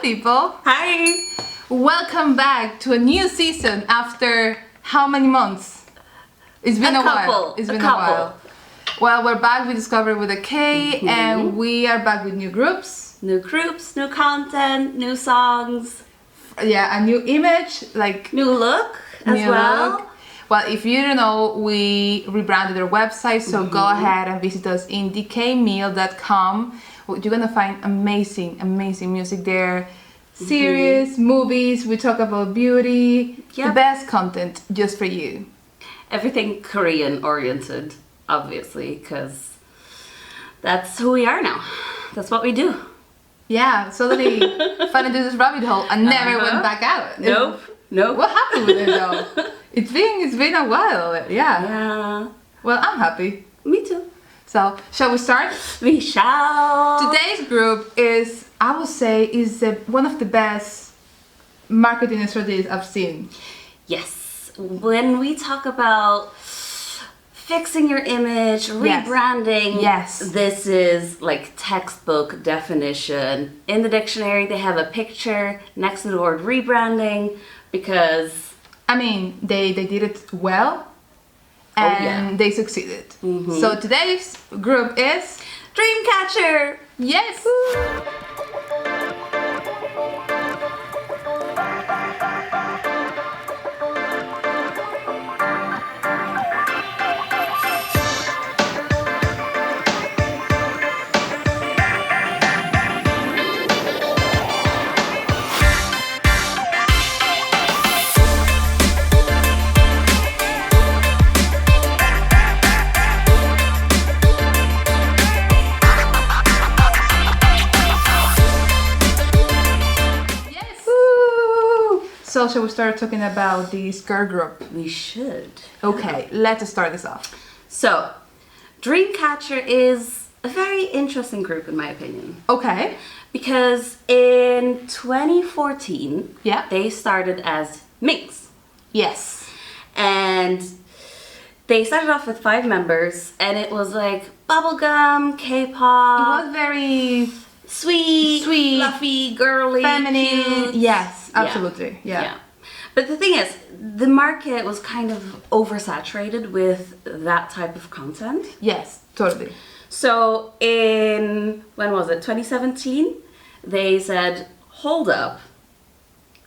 people! Hi! Welcome back to a new season after how many months? It's been a while. It's been a while. Well, we're back with DisKovery With A K, and we are back with new groups. New groups, new content, new songs. Yeah, a new image, like new look as well. Look. Well, if you don't know, we rebranded our website, so go ahead and visit us in dkmeal.com. You're gonna find amazing music there. Series, movies, we talk about beauty, the best content just for you. Everything Korean oriented, obviously, because that's who we are now. That's what we do. Yeah, suddenly fell into this rabbit hole and never went back out. Nope. What happened with it though? It's been a while. Yeah. Well, I'm happy. Me too. So, shall we start? We shall. Today's group is, I would say, one of the best marketing strategies I've seen. Yes. When we talk about fixing your image, rebranding, this is like textbook definition. In the dictionary, they have a picture next to the word rebranding because... I mean, they did it well. And they succeeded. So today's group is Dreamcatcher. Yes. So shall we start talking about this girl group? We should. Okay, let's start this off. So, Dreamcatcher is a very interesting group in my opinion. Okay. Because in 2014, they started as Minx. Yes. And they started off with 5 members and it was like bubblegum, K-pop. It was very sweet, fluffy, girly, feminine. cute. Yes, absolutely. Yeah. But the thing is, the market was kind of oversaturated with that type of content. Yes, totally. So in, when was it, 2017, they said, hold up,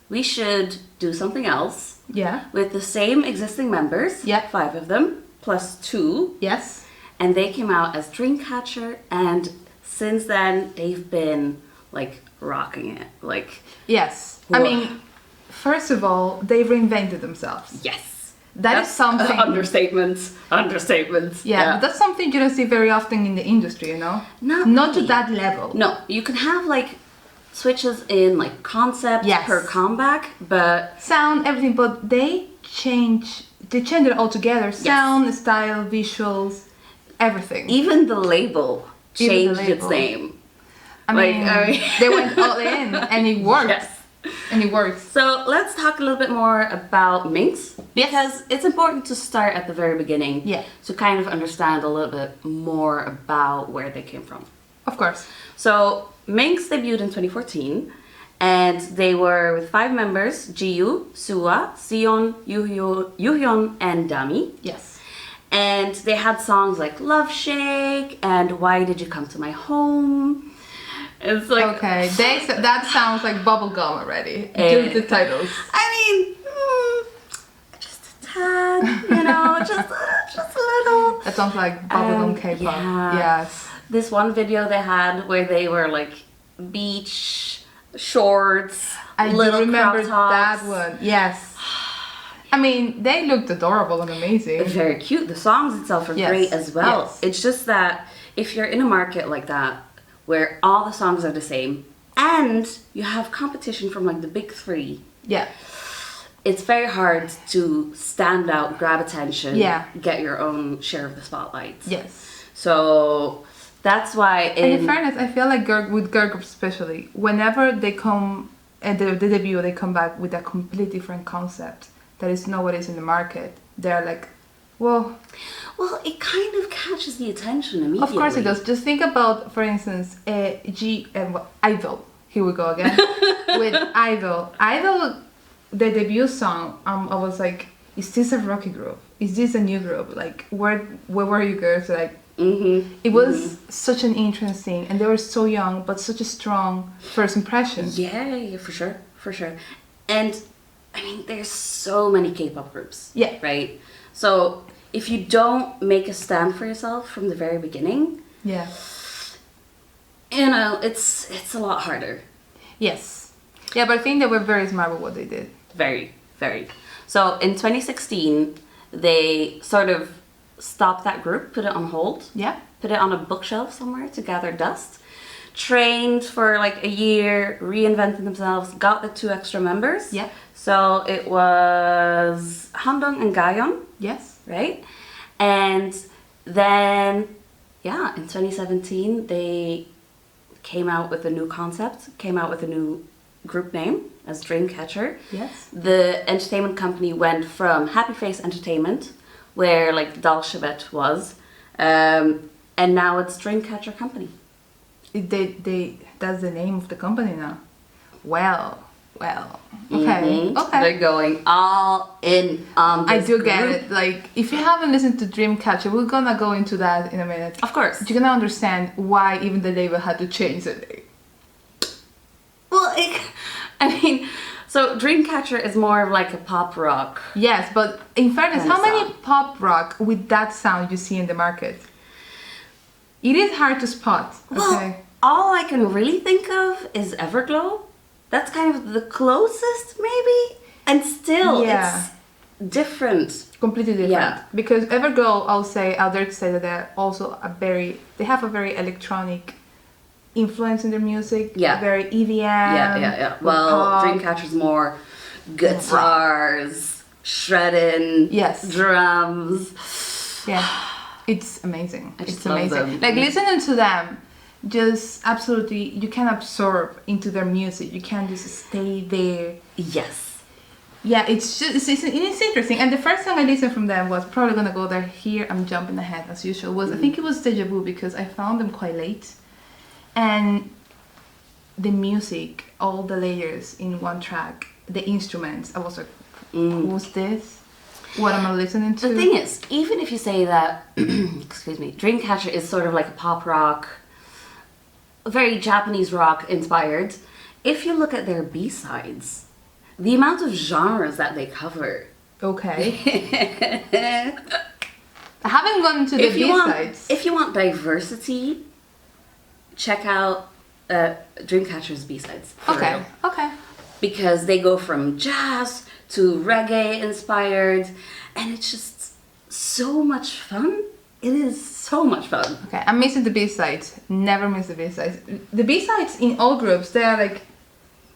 we should do something else. Yeah. With the same existing members. Yeah. 5 of them, plus 2. Yes. And they came out as Dreamcatcher, and since then, they've been, like, rocking it. Like... Yes. Whoa. I mean, first of all, they reinvented themselves. Yes. That's something... Understatements. Yeah, but that's something you don't see very often in the industry, you know? Not to that level. No, you can have, like, switches in, like, concept per comeback, but... Sound, everything, but they change it all together. Sound, style, visuals, everything. Even the label changed its name. I mean, they went all in and it worked. Yes. And it works. So let's talk a little bit more about Minx. Because it's important to start at the very beginning. Yeah. To kind of understand a little bit more about where they came from. Of course. So Minx debuted in 2014. And they were with 5 members, Jiyu, Suwa, Sion, Yuhyun, and Dami. Yes. And they had songs like Love Shake and Why Did You Come to My Home? It's like... Okay, that sounds like bubblegum already. Just the titles. I mean, just a tad, you know, just a little. That sounds like bubblegum K-pop. Yeah. Yes. This one video they had where they were like beach shorts, little remember crop tops. That one. Yes. I mean, they looked adorable and amazing. Very cute. The songs itself are great as well. Yes. It's just that if you're in a market like that, where all the songs are the same, and you have competition from like the big 3. Yeah. It's very hard to stand out, grab attention, get your own share of the spotlight. Yes. So that's why and in fairness, I feel like with girl groups especially, whenever they come at the debut, they come back with a completely different concept that is not what is in the market. They're like, well, it kind of catches the attention immediately. Of course it does. Just think about, for instance, Idol. here we go again, with Idol. Idol, the debut song, I was like, is this a rocky group? Is this a new group? Like, where were you girls? Like, it was such an interesting, and they were so young, but such a strong first impression. Yeah, for sure. And I mean, there's so many K-pop groups. Yeah. Right? So if you don't make a stand for yourself from the very beginning, yeah, you know, it's a lot harder. Yes. Yeah, but I think they were very smart with what they did. Very, very. So in 2016, they sort of stopped that group, put it on hold. Yeah. Put it on a bookshelf somewhere to gather dust. Trained for like a year, reinvented themselves, got the 2 extra members. Yeah. So it was Handong and Gayeon. Yes. Right? And then, yeah, in 2017, they came out with a new concept, came out with a new group name as Dreamcatcher. Yes. The entertainment company went from Happy Face Entertainment, where like Dalshabet was, and now it's Dreamcatcher Company. That's the name of the company now. Well, okay, okay. They're going all in on this I do get group. it. Like, if you haven't listened to Dreamcatcher, we're gonna go into that in a minute. Of course. You're gonna understand why even the label had to change the name. Well, I mean, so Dreamcatcher is more of like a pop rock. Yes, but in fairness, Kind of how many sound. pop rock with that sound you see in the market? It is hard to spot. Okay. Well, all I can really think of is Everglow. That's kind of the closest, maybe. And still, Yeah. it's different. Completely different. Yeah. Because Everglow, I'll dare to say that they're also they have a very electronic influence in their music. Yeah. Very EDM. Yeah. Well, pop. Dreamcatcher's more guitars, shredding, Yes. drums. Yeah. It's amazing. I just It's love amazing. them. Like, listening to them, just absolutely, you can absorb into their music. You can just stay there. Yes. Yeah, it's interesting. And the first song I listened from them was probably gonna go there. Here I'm jumping ahead as usual. I think it was Deja Vu because I found them quite late, and the music, all the layers in one track, the instruments. I was like, who's this? What am I listening to? The thing is, even if you say that, excuse me, Dreamcatcher is sort of like a pop rock, very Japanese rock inspired, if you look at their B-sides, the amount of genres that they cover. Okay. I haven't gone to the B-sides. If you want diversity, check out Dreamcatcher's B-sides. for Okay. real. Okay. Because they go from jazz to reggae inspired, and it's just so much fun. It is so much fun. Okay, I'm missing the B-sides. Never miss the B-sides. The B-sides in all groups, they are like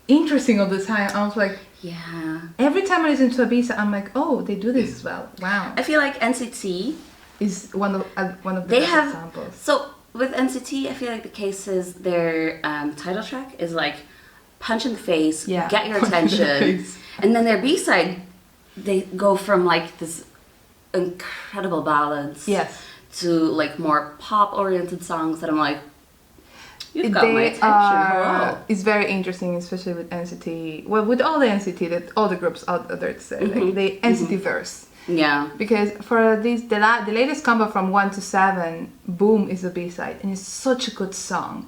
interesting all the time. I was like, Yeah. every time I listen to a B-side, I'm like, oh, they do this as well. Wow. I feel like NCT, Is one of the they best have, examples. so with NCT, I feel like the case is their title track is like punch in the face, Yeah, get your punch in the attention. face. And then their B-side, they go from like this incredible ballads Yes. to like more pop-oriented songs that I'm like, you've got my They attention. are, Hello. it's very interesting, especially with NCT. Well, with all the NCT, that all the groups out there to say, like the NCT verse. Yeah. Because for the latest combo from 1 to 7, Boom is the B-side, and it's such a good song.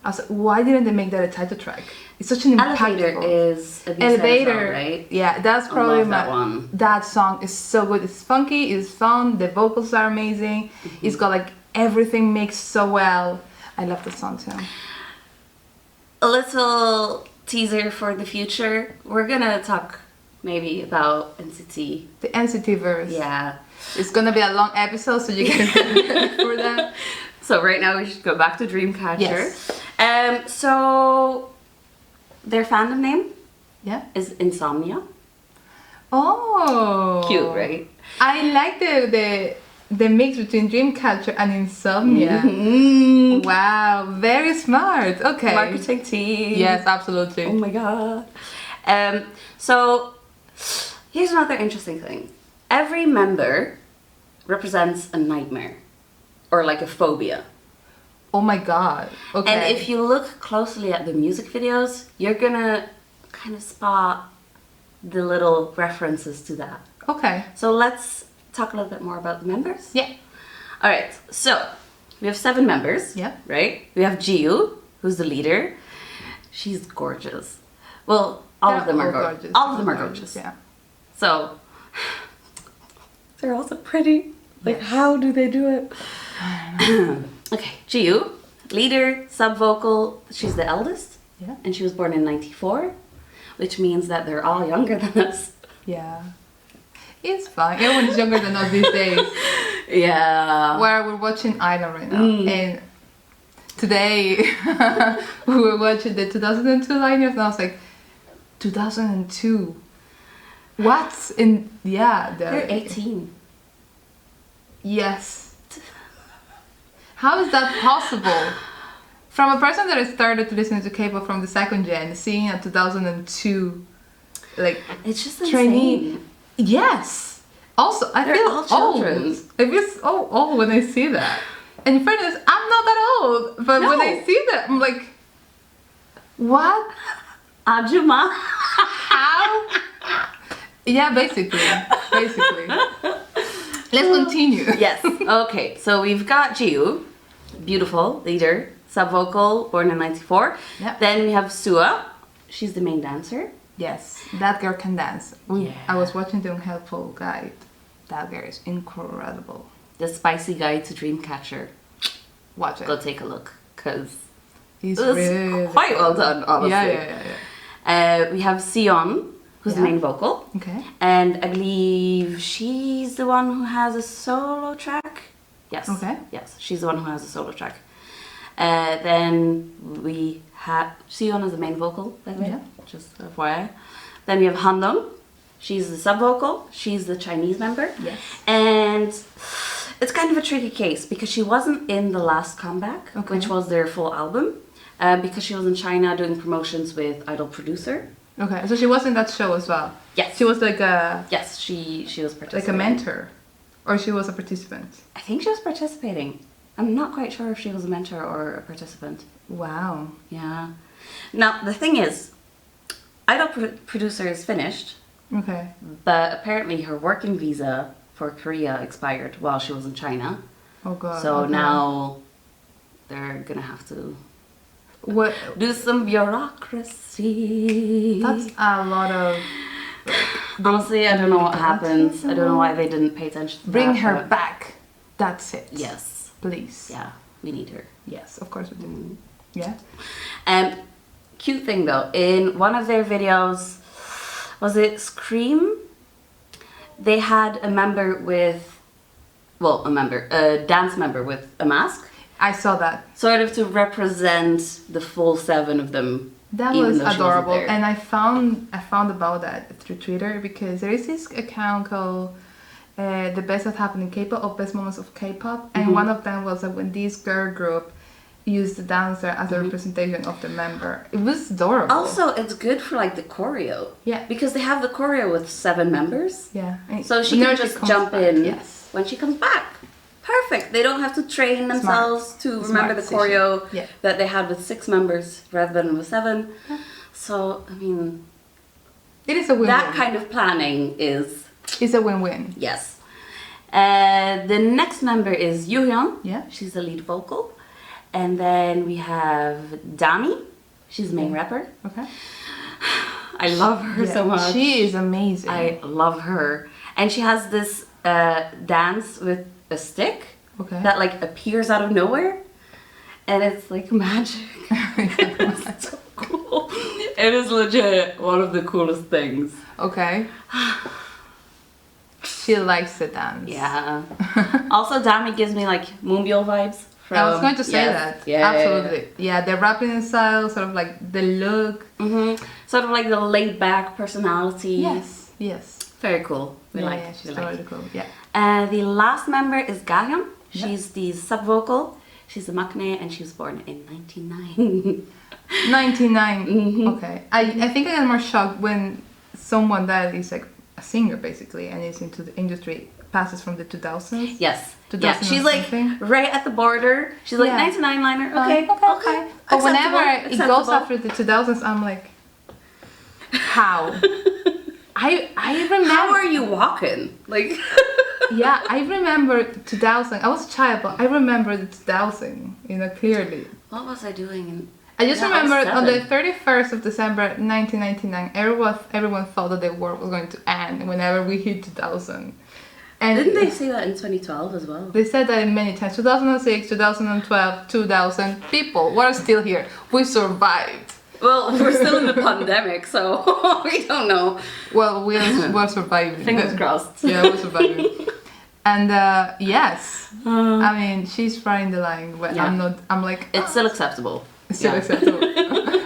I was like, why didn't they make that a title track? It's such an Elevator impactful. is a B-side Elevator, song, right? yeah, that's I probably love that one. That song is so good. It's funky, it's fun. The vocals are amazing. It's got like everything mixed so well. I love the song too. A little teaser for the future. We're gonna talk maybe about NCT. The NCT verse. Yeah. It's gonna be a long episode, so you guys can be ready for that. So right now we should go back to Dreamcatcher. Yes. So their fandom name Yeah. is Insomnia. Oh. Cute, right? I like the mix between Dreamcatcher and Insomnia. Mm. Wow, very smart. Okay. Marketing team. Yes, absolutely. Oh my god. So here's another interesting thing. Every member represents a nightmare or like a phobia. Oh my god. Okay. And if you look closely at the music videos, you're gonna kind of spot the little references to that. Okay. So let's talk a little bit more about the members. Yeah. All right. So we have 7 members. Yeah. Right. We have Jiu, who's the leader. She's gorgeous. Well, all of them are gorgeous. All of them are gorgeous. Yeah. So they're also pretty. Like, how do they do it? Okay, Jiu, leader, sub-vocal. She's the eldest. Yeah. And she was born in 94, which means that they're all younger than us. Yeah. It's fine. Everyone's younger than us these days. Yeah. Where we're watching Idol right now. And today we were watching the 2002 lineup and I was like, 2002? What? Yeah. They're 18. Yes. How is that possible? From a person that started to listen to K-pop from the second gen, seeing a 2002, like, it's just trainee. insane. Yes. Also, I feel all children. old. I feel so old when I see that. And in fairness, I'm not that old. But when I see that, I'm like, what? Ajuma. How? Yeah, basically. Let's continue. Yes. Okay. So we've got Jiu, beautiful leader, sub-vocal, born in 94. Yep. Then we have Sua. She's the main dancer. Yes, that girl can dance. Yeah. I was watching the Unhelpful Guide. That girl is incredible. The spicy guide to Dreamcatcher. Watch it. Go take a look, because He's it was really quite well done, honestly. Yeah. We have Sion, who's the main vocal. Okay. And I believe she's the one who has a solo track. Yes. Okay. Yes, she's the one who has a solo track. Then we have Sion as the main vocal, by the way. Yeah. Just FYI. Then we have Handong. She's the sub-vocal. She's the Chinese member. Yes. And it's kind of a tricky case because she wasn't in the last comeback, which was their full album, because she was in China doing promotions with Idol Producer. Okay, so she was in that show as well. Yes. She was like a Yes, she was participating. like a mentor, or she was a participant. I think she was participating. I'm not quite sure if she was a mentor or a participant. Wow. Yeah. Now the thing is, Idol Producer is finished. Okay. But apparently her working visa for Korea expired while she was in China. Oh god. So okay. now they're gonna have to What? do some bureaucracy. That's a lot of. Honestly, I don't know what happens. I don't know why they didn't pay attention to Bring that, her but back. That's it. Yes. Please. Yeah, we need her. Yes, of course we do. Yeah. Cute thing though, in one of their videos, was it Scream? They had a dance member with a mask. I saw that. Sort of to represent the full 7 of them. That even was though she wasn't adorable, there. and I found about that through Twitter because there is this account called "The Best That Happened in K-pop" or "Best Moments of K-pop," and one of them was that when this girl group used the dancer as a representation of the member. It was adorable. Also, it's good for like the choreo. Yeah. Because they have the choreo with 7 members. Yeah. So she Whenever can just comes jump back, in yes. when she comes back. Perfect. They don't have to train themselves to remember the choreo that they had with 6 members rather than with 7. Yeah. So, I mean, it is a win-win. that kind of planning is... It's a win-win. Yes. The next member is Yoo-hyun. Yeah. She's the lead vocal. And then we have Dami. She's the main rapper. Okay. I love her so much. She is amazing. I love her. And she has this dance with a stick that like appears out of nowhere. And it's like magic. It's so cool. It is legit one of the coolest things. Okay. She likes to dance. Yeah. Also, Dami gives me like Moonbyul vibes. I was going to say that. Yeah, absolutely. Yeah, the rapping style, sort of like the look. Sort of like the laid back personality. Yes. Very cool. We like. Yeah, she's totally cool. Yeah. The last member is Gahyun. She's the sub vocal. She's a maknae and she was born in 99. 99. Okay. I think I get more shocked when someone that is like a singer basically and is into the industry passes from the 2000s. Yes. 2000 Yeah, she's like right at the border. She's like 99 liner. Okay. But whenever it goes Acceptable. after the 2000s, I'm like, how? I remember. How are you walking? Like. Yeah, I remember 2000. I was a child, but I remember the 2000, clearly. What was I doing? I just remember on the 31st of December 1999, everyone thought that the world was going to end whenever we hit 2000. And didn't they say that in 2012 as well? They said that many times. 2006, 2012, 2000. People, we're still here. We survived. Well, we're still in the pandemic, so we don't know. Well, we're surviving. Fingers crossed. Yeah, we're surviving. And yes, I mean, she's flying the line, but I'm like... It's still acceptable. It's still acceptable.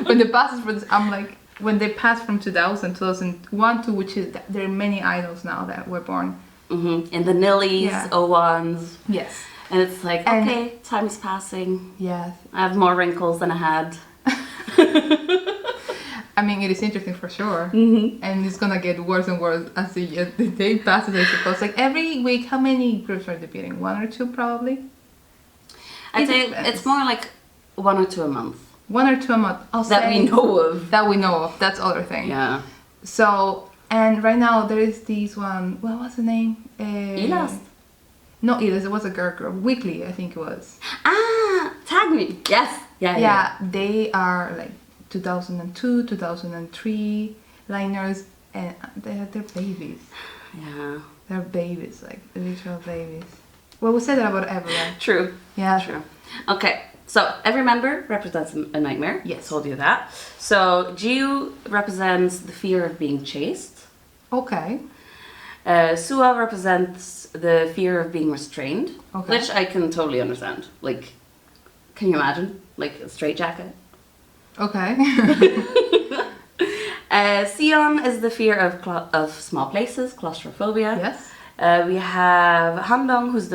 When they passes for this, I'm like, when they pass from 2000, 2001 to which is, there are many idols now that were born. Mm-hmm. In the nillies, 01s. Yes. And it's like, okay, time's passing. Yes. I have more wrinkles than I had. I mean, it is interesting for sure. Mm-hmm. And it's gonna get worse and worse as the day passes, I suppose. Like every week, how many groups are debuting? 1 or 2 probably? I'd say it's more like 1 or 2 a month. 1 or 2 a month. That we know of. That we know of. That's the other thing. Yeah. So, and right now there is this one, what was the name? Elas. No, Elas, it was a girl group. Weekly, I think it was. Ah, Tag Me. Yes. Yeah, they are like 2002, 2003 liners, and they're babies. Yeah. They're babies, like literal babies. Well, we said that about everyone. True. Yeah. True. Okay. So every member represents a nightmare. Yes. Told you that. So Jiu represents the fear of being chased. Okay. Sua represents the fear of being restrained, which I can totally understand. Like, can you imagine? Like a straitjacket. Okay. Sion is the fear of small places, claustrophobia. Yes. We have Handong, who's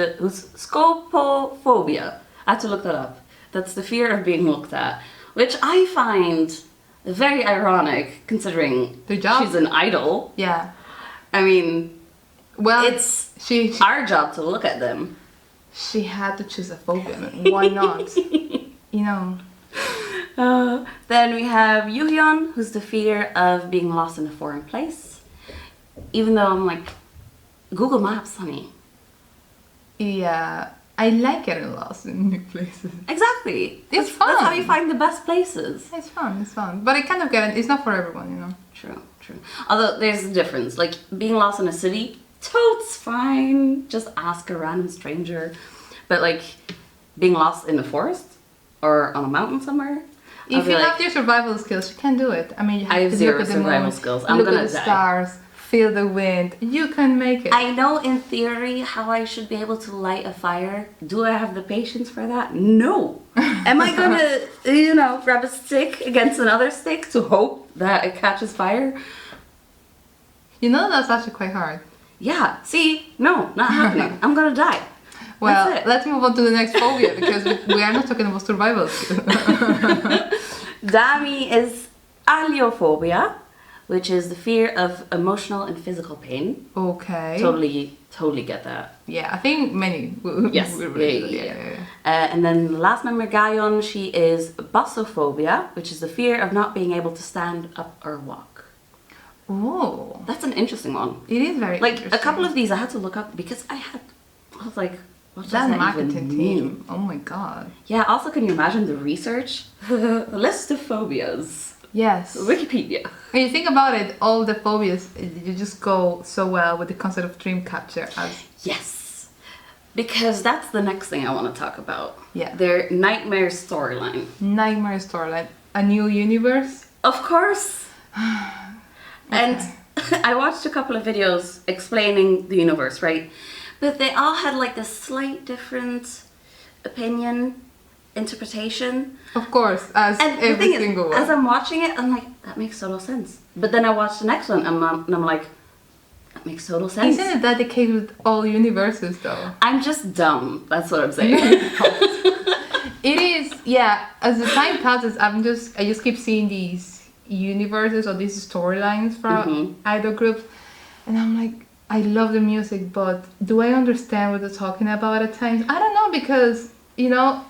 scopophobia. I had to look that up. That's the fear of being looked at, which I find very ironic considering the job. She's an idol. Yeah. I mean, well, it's our job to look at them. She had to choose a phobia. I mean, why not? Then we have Yuhyun, who's the fear of being lost in a foreign place. Even though I'm like, Google Maps, honey. Yeah, I like getting lost in new places. Exactly. It's fun. That's how you find the best places. It's fun. But I kind of get it. It's not for everyone, True. Although there's a difference. Like, being lost in a city, totes fine. Just ask a random stranger. But like, being lost in the forest or on a mountain somewhere. If you have your survival skills, you can do it. I mean, you have to look at the survival moon, skills. I'm gonna look at the stars, feel the wind. You can make it. I know in theory how I should be able to light a fire. Do I have the patience for that? No. Am I gonna, grab a stick against another stick to hope that it catches fire? That's actually quite hard. Yeah. See, no, not happening. I'm gonna die. Well, let's move on to the next phobia because we are not talking about survival skills. Dami is aliophobia, which is the fear of emotional and physical pain. Okay. Totally get that. Yeah, I think many. Yes. Yeah. And then the last member, Gayon, she is bassophobia, which is the fear of not being able to stand up or walk. Oh. That's an interesting one. It is very interesting. A couple of these I had to look up because I was like, what does that marketing even team. mean? Oh my god. Yeah, also can you imagine the research? List of phobias. Yes. Wikipedia. When you think about it, all the phobias, you just go so well with the concept of Dreamcatcher as... Yes. Because that's the next thing I want to talk about. Yeah. Their nightmare storyline. Nightmare storyline. A new universe? Of course. And Okay. I watched a couple of videos explaining the universe, right? But they all had like this slight different opinion, interpretation. Of course, as And every the thing single is, one. as I'm watching it, I'm like, that makes total sense. But then I watched the next one and I'm like, that makes total sense. Isn't it dedicated with all universes though? I'm just dumb. That's what I'm saying. It is, yeah. As the time passes, I just keep seeing these universes or these storylines for idol groups, and I'm like, I love the music, but do I understand what they're talking about at times? I don't know, because, you know,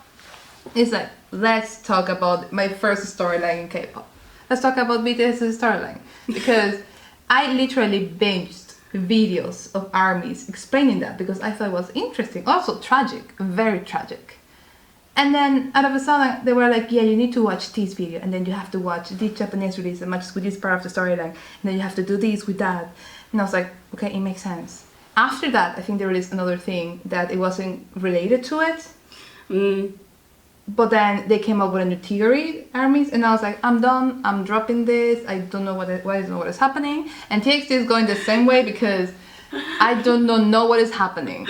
it's like, let's talk about my first storyline in K-pop. Let's talk about BTS's storyline. Because I literally binged videos of ARMYs explaining that, because I thought it was interesting. Also tragic, very tragic. And then out of a sudden they were like, yeah, you need to watch this video, and then you have to watch this Japanese release and matches with this part of the storyline, and then you have to do this with that. And I was like, okay, it makes sense. After that, I think they released another thing that it wasn't related to it. But then they came up with a new theory, ARMYs, and I was like, I'm done, I'm dropping this, I don't know what is happening. And TXT is going the same way, because I don't know what is happening.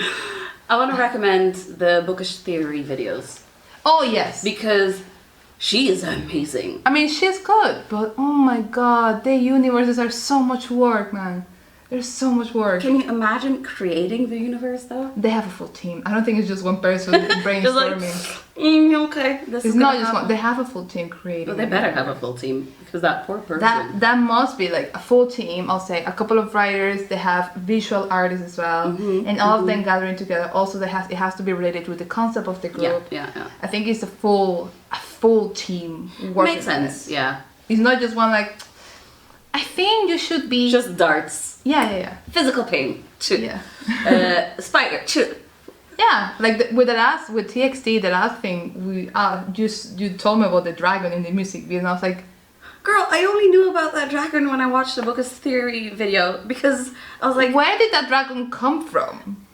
I want to recommend the Bookish Theory videos. Oh yes. Because she is amazing. I mean, she's good, but oh my god, the universes are so much work, man. There's so much work. Can you imagine creating the universe, though? They have a full team. I don't think it's just one person brainstorming. Okay, it's not just one. They have a full team creating. Well, they better have a full team, because that poor person. That must be like a full team. I'll say a couple of writers. They have visual artists as well, and all of them gathering together. Also, it has to be related with the concept of the group. Yeah. I think it's a full team working. Makes sense. Yeah. It's not just one like. I think you should be just darts. Yeah. Physical pain. Too. Yeah. Spider. Too. Yeah, like with TXT, the last thing you told me about the dragon in the music video, and I was like, girl, I only knew about that dragon when I watched the Bookish Theory video, because I was like, where did that dragon come from?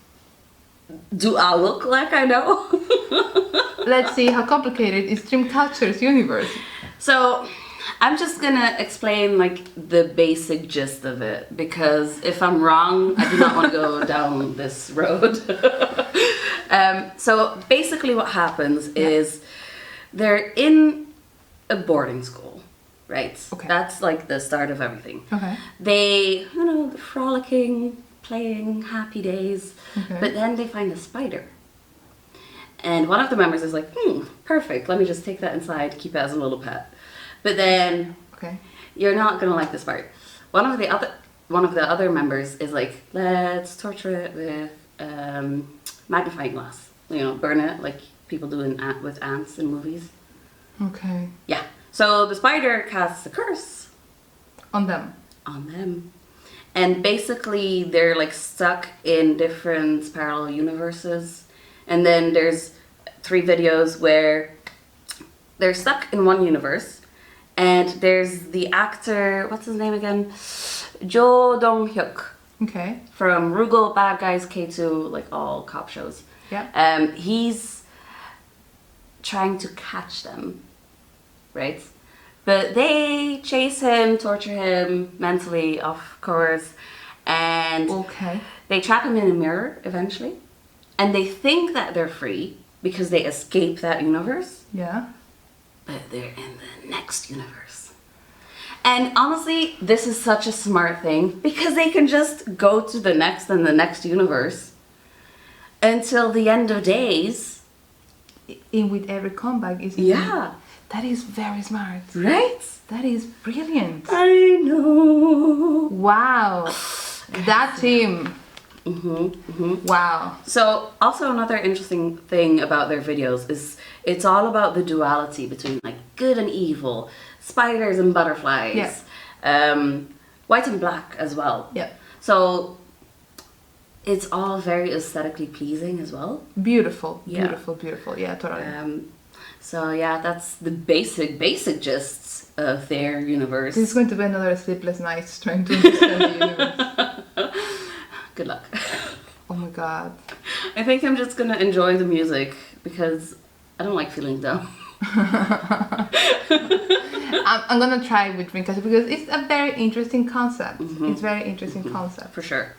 Do I look like I know? Let's see how complicated is Dreamcatcher's universe. So I'm just gonna explain like the basic gist of it, because if I'm wrong, I do not want to go down this road. So basically what happens is they're in a boarding school, right? Okay. That's like the start of everything. Okay. They, frolicking, playing, happy days, but then they find a spider. And one of the members is like, perfect, let me just take that inside, keep it as a little pet. But then, you're not gonna like this part. One of the other members is like, let's torture it with magnifying glass. Burn it like people do with ants in movies. Okay. Yeah. So the spider casts a curse on them. And basically they're like stuck in different parallel universes. And then there's 3 videos where they're stuck in one universe. And there's the actor, what's his name again? Jo Dong-hyuk. Okay. From Rugal, Bad Guys, K2, like all cop shows. Yeah. He's trying to catch them, right? But they chase him, torture him mentally, of course. And they trap him in a mirror eventually. And they think that they're free because they escape that universe. Yeah. But they're in the next universe. And honestly, this is such a smart thing, because they can just go to the next and the next universe until the end of days. In with every comeback is that is very smart. Right? That is brilliant. I know. Wow. That team. Wow. So also another interesting thing about their videos is it's all about the duality between like good and evil, spiders and butterflies, white and black as well. Yeah. So it's all very aesthetically pleasing as well. Beautiful. Yeah, totally. So yeah, that's the basic gists of their universe. This is going to be another sleepless night trying to understand the universe. Good luck. Oh my god. I think I'm just gonna enjoy the music because I don't like feeling dumb. I'm gonna try with Dreamcatcher because it's a very interesting concept. It's very interesting concept. For sure.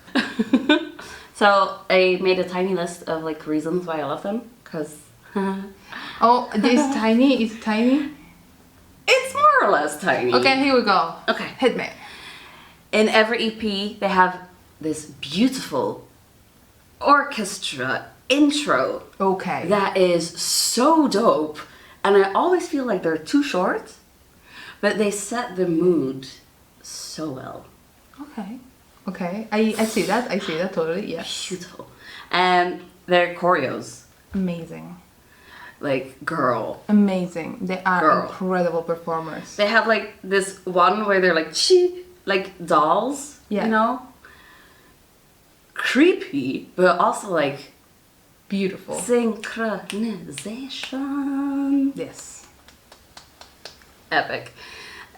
So I made a tiny list of like reasons why I love them, because oh, this tiny? It's tiny? It's more or less tiny. Okay, here we go. Okay. Hit me. In every EP, they have this beautiful orchestra intro. Okay. That is so dope. And I always feel like they're too short, but they set the mood so well. Okay. Okay, I see that. I see that totally. Yes. Beautiful. And their choreos. Amazing. Like, girl. Amazing. They are incredible performers. They have like this one where they're like dolls, you know? Creepy, but also like beautiful. Synchronization. Yes. Epic.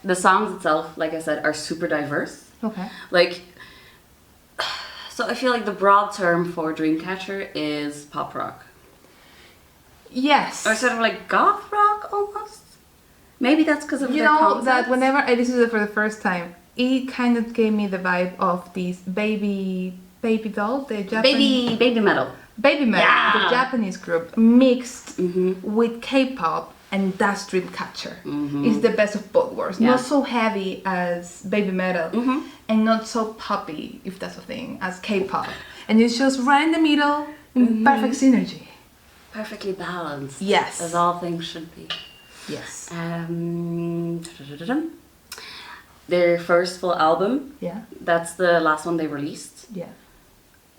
The songs itself, like I said, are super diverse. Okay. Like, so I feel like the broad term for Dreamcatcher is pop rock. Yes. Or sort of like goth rock almost. Maybe that's because of you their know concepts. that whenever I listened to it for the first time, it kind of gave me the vibe of these baby doll, the Japanese baby metal. Baby metal, Yeah. the Japanese group mixed with K-pop, and that's Dreamcatcher. It's the best of both worlds. Yeah. Not so heavy as baby metal, and not so poppy, if that's a thing, as K-pop. And it's just right in the middle, in perfect synergy. Perfectly balanced. Yes. As all things should be. Yes. Their first full album. Yeah. That's the last one they released. Yeah.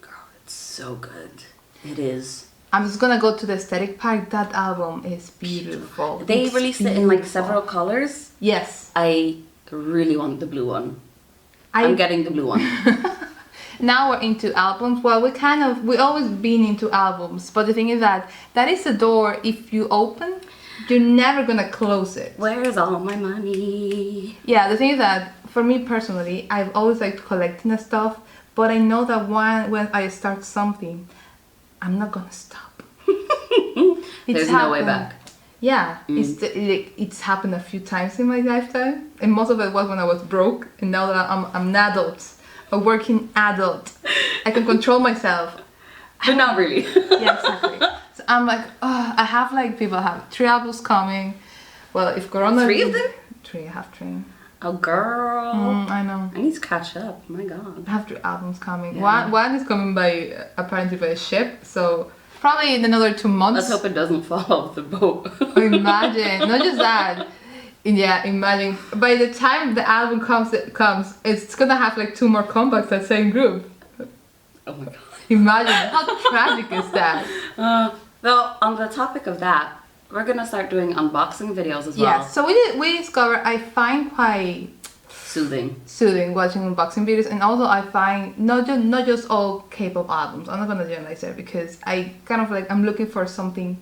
Girl, it's so good. It is. I'm just gonna go to the aesthetic part. That album is beautiful. They released it in like several colors. Yes. I really want the blue one. I'm getting the blue one. Now we're into albums. Well, we always been into albums, but the thing is that is a door. If you open, you're never gonna close it. Where's all my money? Yeah, the thing is that for me personally, I've always liked collecting the stuff, but I know that when I start something, I'm not gonna stop. There's no way back. Yeah, it's happened a few times in my lifetime, and most of it was when I was broke, and now that I'm an adult, a working adult, I can control myself. But not really. Yeah, exactly. So I'm like, oh, I have like people have 3 albums coming. Well, if Corona... 3 of them? 3, I have 3. Oh, girl. I know. I need to catch up. My God. I have 3 albums coming. Yeah. One is coming apparently by a ship, so probably in another 2 months. Let's hope it doesn't fall off the boat. Imagine, not just that. Yeah, imagine. By the time the album comes, it's gonna have like 2 more comebacks, that same group. Oh my God. Imagine, how tragic is that? Well, on the topic of that, we're gonna start doing unboxing videos as well. Yeah, so we discovered I find quite soothing watching unboxing videos, and also I find not just all K-pop albums. I'm not gonna generalize it because I kind of like I'm looking for something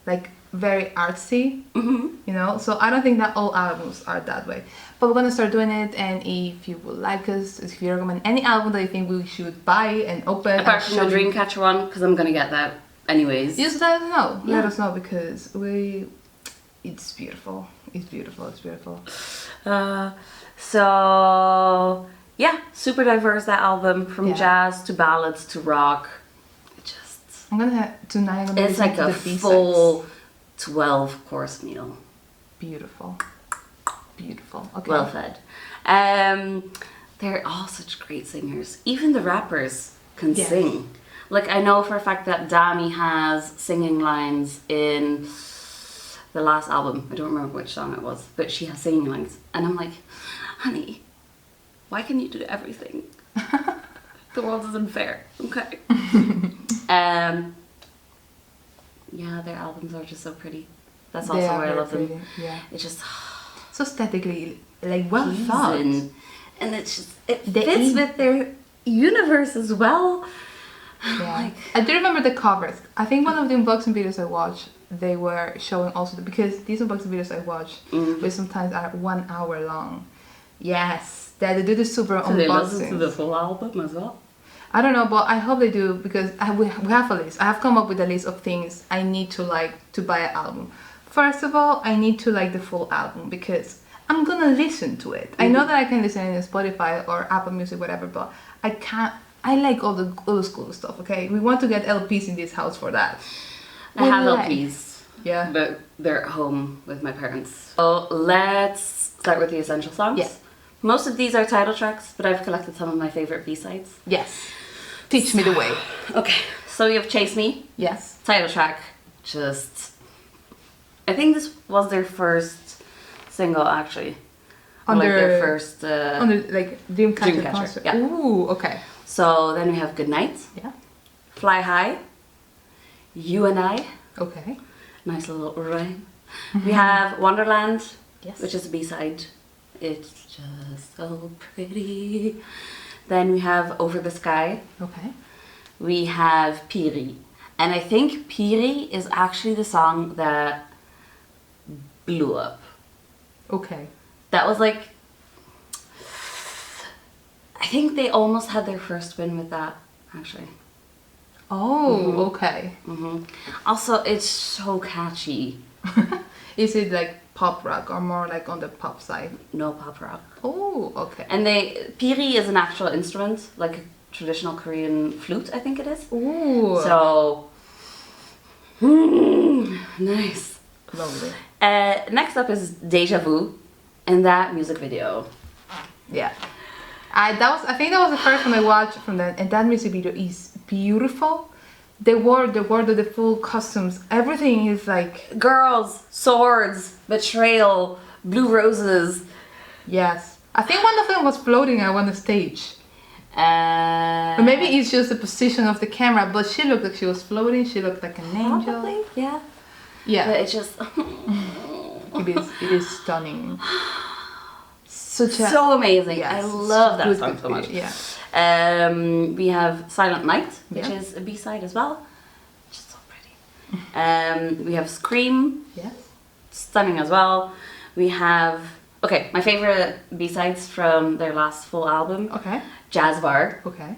like very artsy, you know. So I don't think that all albums are that way. But we're gonna start doing it, and if you would like us, if you recommend any album that you think we should buy and open, apart from the Dreamcatcher one, because I'm gonna get that anyways. Just let us know. Yeah. Let us know because it's beautiful. It's beautiful. It's beautiful. So yeah, super diverse that album from jazz to ballads to rock. It's like a full 12-course meal. Beautiful. Beautiful. Okay. Well fed. They're all such great singers. Even the rappers can sing. Like, I know for a fact that Dami has singing lines in the last album. I don't remember which song it was, but she has singing lines. And I'm like, honey, why can you do everything? The world is unfair. Okay. Yeah, their albums are just so pretty. That's also why I love them. Yeah. It's just so aesthetically like well thought. And it's just it fits with their universe as well. Yeah. I do remember the covers. I think one of the unboxing videos I watched, they were showing also because these unboxing videos I watch, which sometimes are 1 hour long. Yes, they do the super unboxing. They listen to the full album as well. I don't know, but I hope they do because we have a list. I have come up with a list of things I need to like to buy an album. First of all, I need to like the full album because I'm gonna listen to it. I know that I can listen in Spotify or Apple Music, whatever, but I can't. I like all the old school stuff. Okay, we want to get LPs in this house for that. I have LPs. Yeah, but they're at home with my parents. So let's start with the essential songs. Yes. Most of these are title tracks, but I've collected some of my favorite B-sides. Yes. Teach me the way. Okay, so you have Chase Me. Yes. Title track. I think this was their first single actually. Like their first under like Dreamcatcher concert. Yeah. Ooh, okay. So then we have Good Night. Yeah. Fly High. You and I. Okay. Nice little rhyme. We have Wonderland, Yes. which is a B-side. It's just so pretty. Then we have Over the Sky. Okay. We have Piri. And I think Piri is actually the song that blew up. Okay. That was like, I think they almost had their first win with that, actually. Oh, okay. Also, it's so catchy. Is it like pop rock or more like on the pop side? No pop rock. Oh, okay. And Piri is an actual instrument, like a traditional Korean flute, I think it is. Ooh. So, nice. Lovely. Next up is Deja Vu, and that music video. Yeah. I think that was the first one I watched from that, and that music video is beautiful. They wore the full costumes. Everything is like Girls, swords, betrayal, blue roses. yes. I think one of them was floating on the stage. Or maybe it's just the position of the camera, but she looked like she was floating. She looked like an angel. Probably, yeah. Yeah. But it's just It is stunning. so amazing. Yes, I love that good song so much. video, Yeah. We have Silent Night, which Yeah. is a B-side as well. Just so pretty. We have Scream, Yes. stunning as well. We have my favorite B-sides from their last full album. Okay. Jazz Bar. Okay.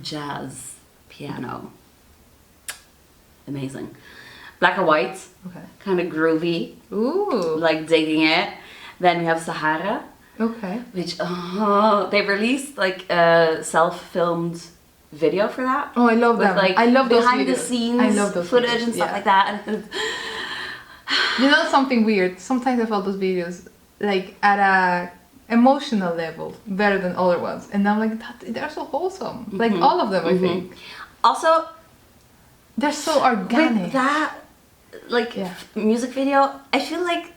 Jazz piano. Amazing. Black or White. Okay. Kind of groovy. Ooh. Like digging it. Then we have Sahara, Okay. which they released like a self-filmed video for that. Oh, I love With them. like I love those behind the videos. scenes I love those footage videos, and stuff yeah. like that. And You know something weird? Sometimes I felt those videos like at a emotional level better than other ones, and I'm like, they're so wholesome. Like all of them, I think also, they're so organic. with that like Yeah. music video, I feel like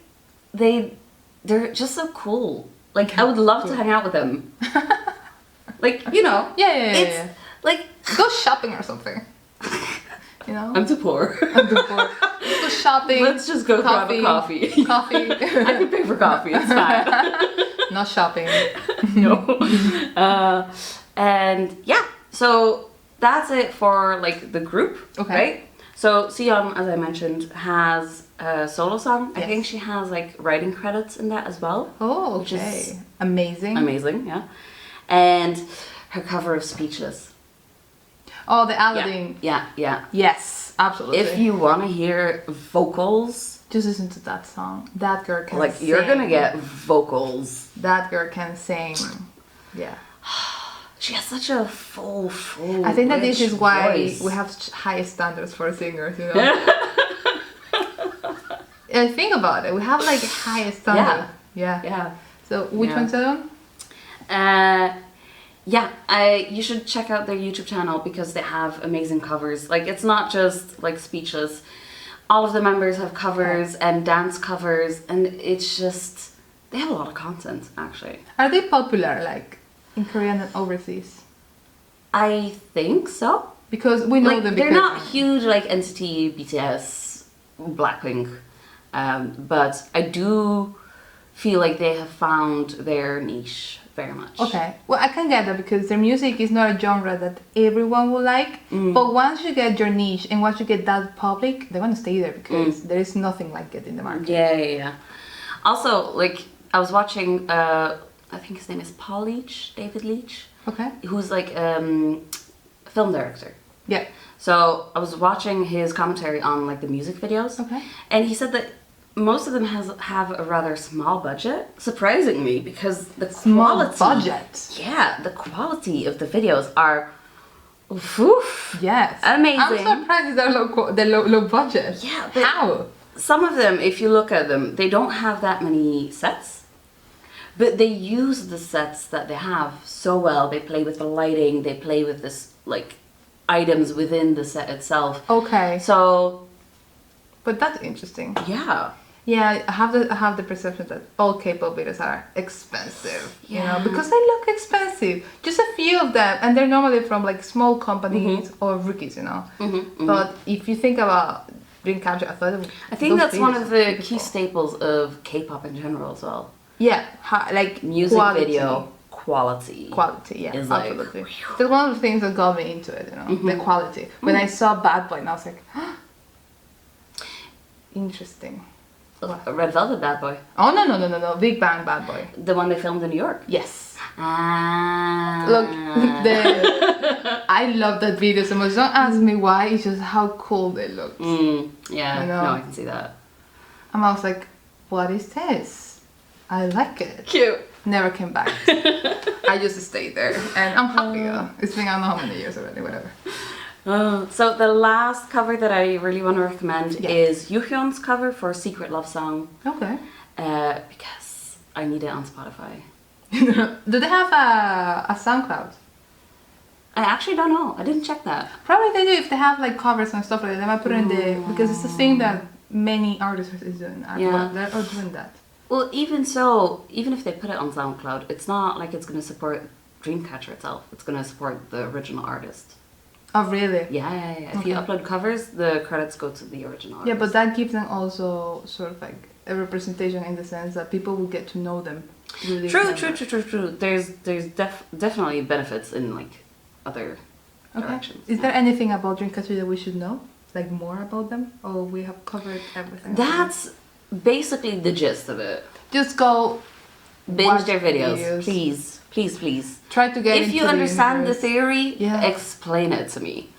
they're just so cool. Like I would love to hang out with them. Like, you know. Yeah. It's like Go shopping or something. You know? I'm too poor. I'm too poor. Let's go shopping. Let's just go grab a coffee. Coffee. I can pay for coffee, it's fine. Not shopping. No. And yeah, so that's it for like the group, Okay. right? So Sion, as I mentioned, has a solo song. I Yes. think she has like writing credits in that as well. Oh, Which okay. is Amazing. Amazing, yeah. And her cover of Speechless. Oh, the Aladdin. Yeah. Yes, absolutely. If you want to hear vocals, just listen to that song. That girl can like sing. you're gonna get vocals. That girl can sing. Yeah. She has such a full. I think that this rich is why voice. we have high standards for singers, you know. And think about it. We have like high standards. Yeah. Yeah. So which Yeah. one's that one? You should check out their YouTube channel because they have amazing covers. Like it's not just like Speechless. All of the members have covers and dance covers, and it's just they have a lot of content actually. Are they popular like in Korea and overseas? I think so. Because we know Like them. they're Because not huge like NCT, BTS, Blackpink, but I do feel like they have found their niche very much. Okay, well I can get that because their music is not a genre that everyone will like. But once you get your niche and once you get that public, they want to stay there because there is nothing like it in the market. Yeah. Also, like I was watching, I think his name is Paul Leach, David Leach, Okay. who's like a film director. Yeah. So I was watching his commentary on like the music videos. Okay. And he said that most of them have a rather small budget, surprisingly, because the Small quality, budget. Yeah, the quality of the videos are, oof, Yes. amazing. I'm surprised they're low budget. Yeah, but How? some of them, if you look at them, they don't have that many sets, but they use the sets that they have so well. They play with the lighting, they play with this like items within the set itself. Okay. So, But that's interesting. yeah. Yeah, I have the perception that all K-pop videos are expensive, you know, Yeah. because they look expensive. Just a few of them, and they're normally from like small companies or rookies, you know. But if you think about Dreamcatcher, I think that's one of the beautiful. key staples of K-pop in general as well. Yeah, like Music quality. video quality. Quality, yeah, is absolutely. like, That's one of the things that got me into it, you know, the quality. When I saw Bad Boy, and I was like, interesting. Red Velvet Bad Boy. Oh no! Big Bang Bad Boy. The one they filmed in New York. Yes. Ah. Look, I love that video so much. Don't ask me why. It's just how cool they look. Yeah. You know? No, I can see that. And I was like, what is this? I like it. Cute. Never came back. I just stayed there, and I'm happy. It's been I don't know how many years already. Whatever. So the last cover that I really want to recommend is Yuhyun's cover for Secret Love Song. Okay. Because I need it on Spotify. Do they have a SoundCloud? I actually don't know. I didn't check that. Probably they do if they have like covers and stuff like that. They might put it in the because it's the thing that many artists is doing. They're all doing that. Well, even so, even if they put it on SoundCloud, it's not like it's going to support Dreamcatcher itself. It's going to support the original artist. Oh, really? Yeah. If you upload covers, the credits go to the original artist. Yeah, but that gives them also sort of like a representation in the sense that people will get to know them. Really True. There's definitely benefits in like other directions. Is there anything about Dreamcatcher that we should know? Like more about them? Or we have covered everything? That's basically the gist of it. Just go binge their videos. Please. Try to get if you understand the theory, Yeah. explain it to me.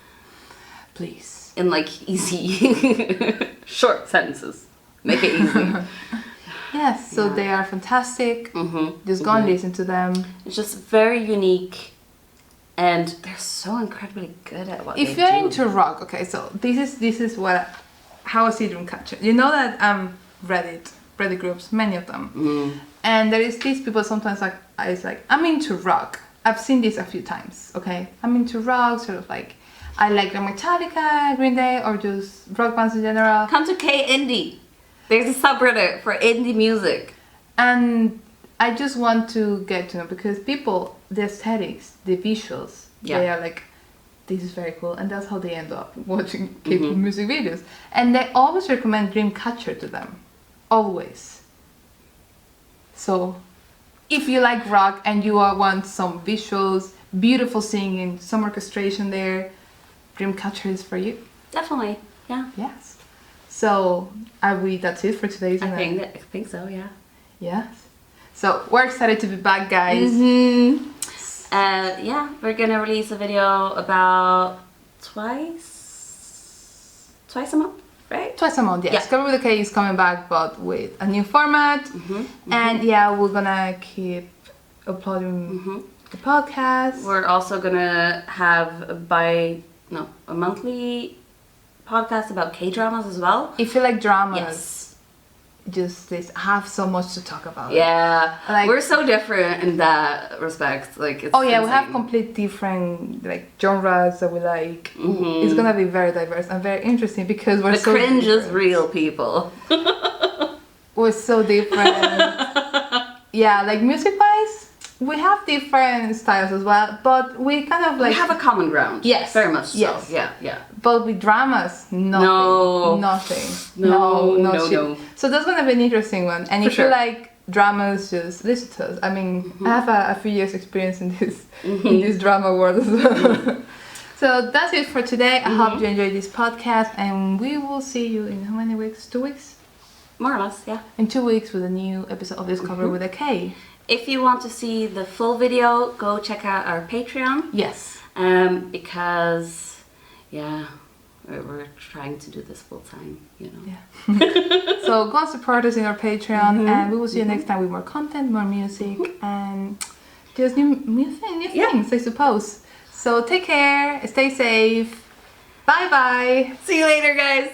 Please. In like easy, short sentences. Make it easy. Yes, so they are fantastic. Just go and listen to them. It's just very unique. And they're so incredibly good at what they do. If you're into rock, okay, so this is how I see Dreamcatcher. You know that Reddit groups, many of them. And there is these people sometimes like it's like I'm into rock. I've seen this a few times, okay? I'm into rock, sort of like I like the Metallica, Green Day, or just rock bands in general. Come to K-Indie. There's a subreddit for indie music. And I just want to get to know because people, the aesthetics, the visuals, they are like, this is very cool, and that's how they end up watching K-pop music videos. And they always recommend Dreamcatcher to them, always. So, if you like rock and you want some visuals, beautiful singing, some orchestration there, Dreamcatcher is for you. Definitely, yeah. Yes. So, that's it for today, isn't it? I think so, yeah. Yes. So, we're excited to be back, guys. Yeah, we're gonna release a video about twice a month, right? Twice a month, yes. DisKovery With A K is coming back, but with a new format. And yeah, we're gonna keep uploading the podcast. We're also gonna have a monthly podcast about K-dramas as well. If you like dramas, just have so much to talk about. Yeah, like, we're so different in that respect. Like, it's we have complete different like genres that we like. It's gonna be very diverse and very interesting because we're so cringe different. is real, people. We're so different. Yeah, like music-wise, we have different styles as well, but we kind of like we have a common ground. Yes, very much so. Yes. Yeah. But with dramas, nothing. No. So that's gonna be an interesting one. And if you like dramas, just listen to us. I mean, I have a few years experience in this in this drama world as well. So that's it for today. I hope you enjoyed this podcast, and we will see you in how many weeks? 2 weeks? More or less, yeah. In 2 weeks with a new episode of DisKovery With A K. If you want to see the full video, go check out our Patreon. Yes. Because, we're trying to do this full time, you know. Yeah. So go and support us in our Patreon, and we will see you next time with more content, more music, and just new things, I suppose. So take care, stay safe. Bye bye. See you later, guys.